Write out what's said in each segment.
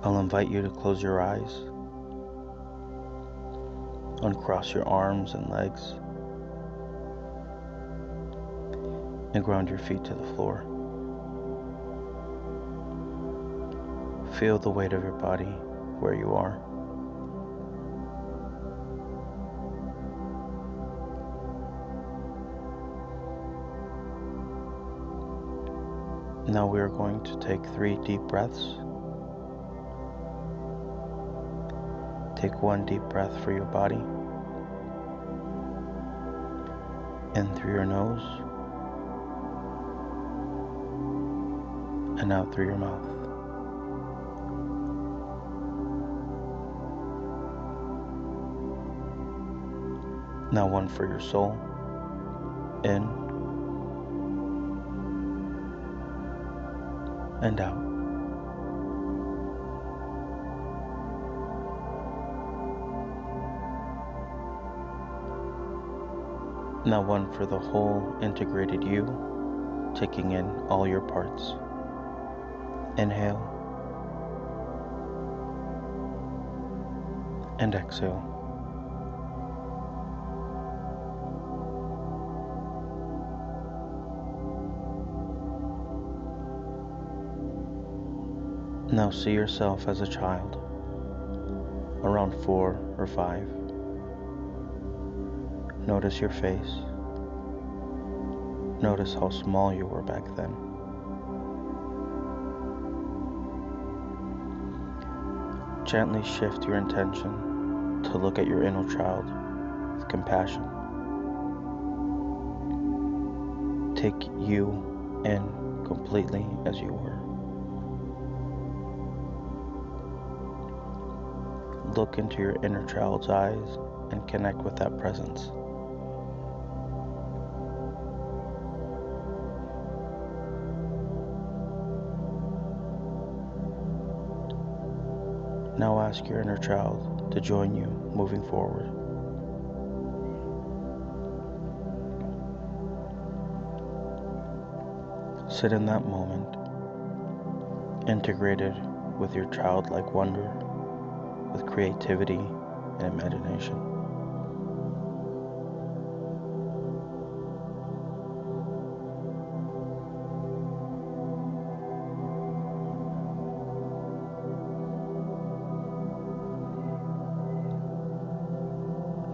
I'll invite you to close your eyes, uncross your arms and legs, and ground your feet to the floor. Feel the weight of your body where you are. Now we are going to take 3 deep breaths. Take 1 deep breath for your body. In through your nose and out through your mouth. Now 1 for your soul. In and out. Now 1 for the whole integrated you, taking in all your parts. Inhale and exhale. Now see yourself as a child, around 4 or 5. Notice your face. Notice how small you were back then. Gently shift your intention to look at your inner child with compassion. Take you in completely as you were. Look into your inner child's eyes and connect with that presence. Now ask your inner child to join you moving forward. Sit in that moment, integrated with your childlike wonder, with creativity and imagination.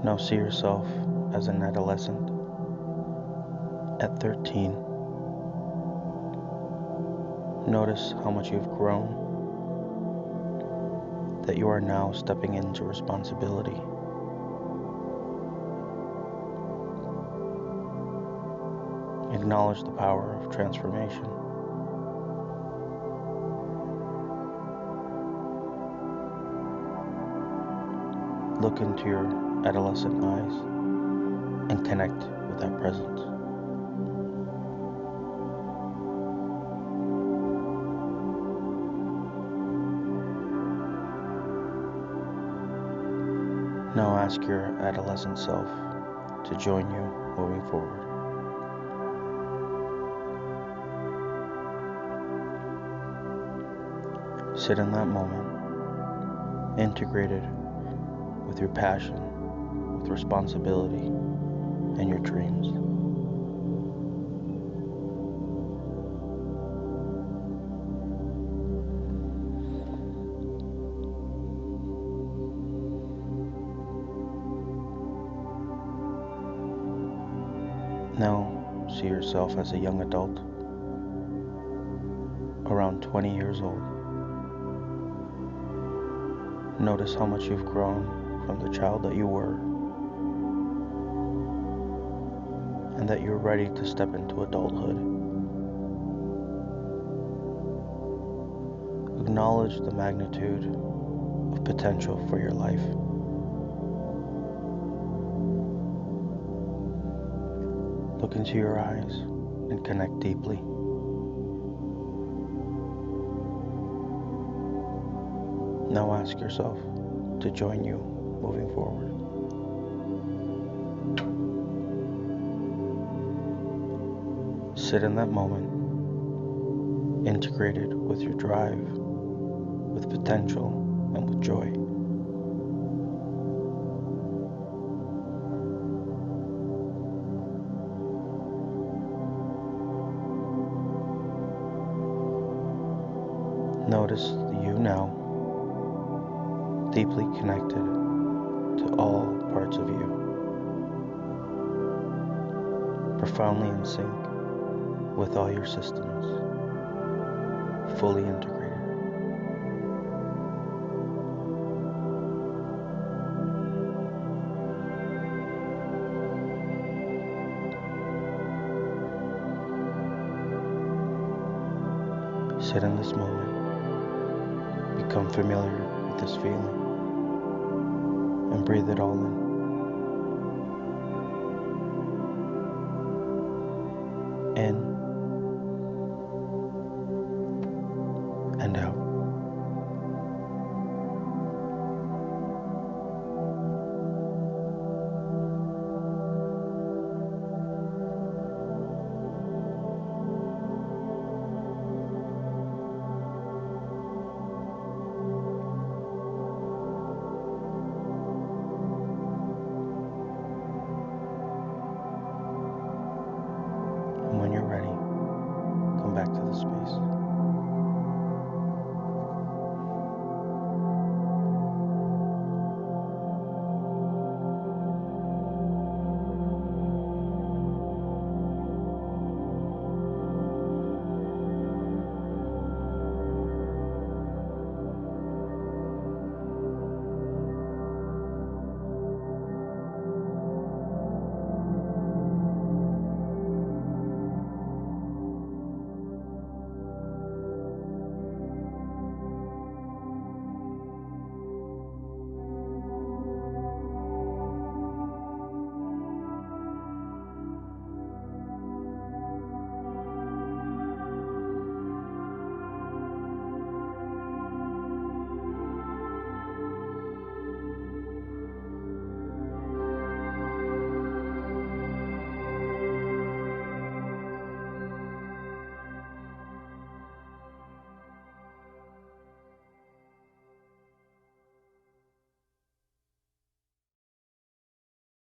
Now see yourself as an adolescent. At 13, notice how much you've grown, that you are now stepping into responsibility. Acknowledge the power of transformation. Look into your adolescent eyes and connect with that presence. Now ask your adolescent self to join you moving forward. Sit in that moment, integrated with your passion, with responsibility, and your dreams. Now see yourself as a young adult, around 20 years old. Notice how much you've grown from the child that you were, and that you're ready to step into adulthood. Acknowledge the magnitude of potential for your life. Look into your eyes and connect deeply. Now ask yourself to join you moving forward. Sit in that moment, integrated with your drive, with with potential and with joy. Notice the you now, deeply connected to all parts of you, profoundly in sync with all your systems, fully integrated. Sit in this moment, become familiar with this feeling, and breathe it all in.